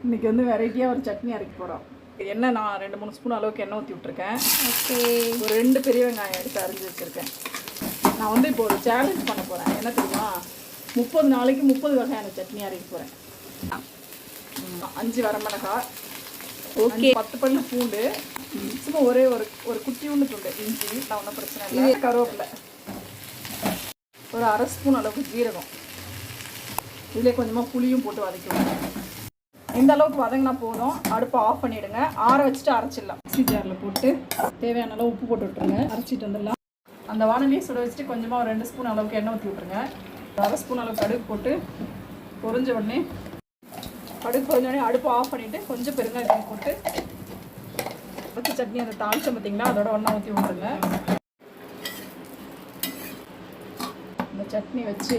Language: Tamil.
இன்றைக்கி வந்து வெரைட்டியாக ஒரு சட்னி அரைக்க போகிறோம். எண்ணெய் நான் 2-3 ஸ்பூன் அளவுக்கு எண்ணெய் ஊற்றி விட்ருக்கேன். ஓகே. ஒரு 2 பெரிய வெங்காயம் எடுத்து அரைஞ்சி வச்சுருக்கேன். நான் வந்து இப்போ ஒரு சேலஞ்ச் பண்ண போகிறேன். என்ன தெரியுமா, 30 நாளைக்கு 30 வகையான சட்னி அரைக்க போகிறேன். 5 வரமிளகாய், ஓகே, 10 பல்லு பூண்டு, சும்மா ஒரே ஒரு குட்டி உண்டு துண்டு இஞ்சி, நான் ஒன்றும் பிரச்சனை இல்லை. கருவேப்பிலை, ஒரு 1/2 ஸ்பூன் அளவுக்கு ஜீரகம், இதிலே கொஞ்சமாக புளியும் போட்டு வதக்கிடுவோம். இந்த அளவுக்கு வதங்கினா போதும். அடுப்பை ஆஃப் பண்ணிவிடுங்க. ஆற வச்சுட்டு அரைச்சிடலாம். மிக்ஸி ஜாரில் போட்டு தேவையான அளவு உப்பு போட்டு விட்ருங்க. அரைச்சிட்டு வந்துடலாம். அந்த வானலியை சுட வச்சுட்டு கொஞ்சமாக ஒரு 2 ஸ்பூன் அளவுக்கு எண்ணெய் ஊற்றி விட்ருங்க. 1/2 ஸ்பூன் அளவுக்கு கடுகு போட்டு பொரிஞ்ச உடனே அடுப்பை ஆஃப் பண்ணிவிட்டு கொஞ்சம் பெருங்காயத்தூள் போட்டு வச்சு சட்னி அந்த தாளிச்சம் பார்த்திங்களா, அதோட ஒன்றா ஊற்றி விட்ருங்க. இந்த சட்னி வச்சு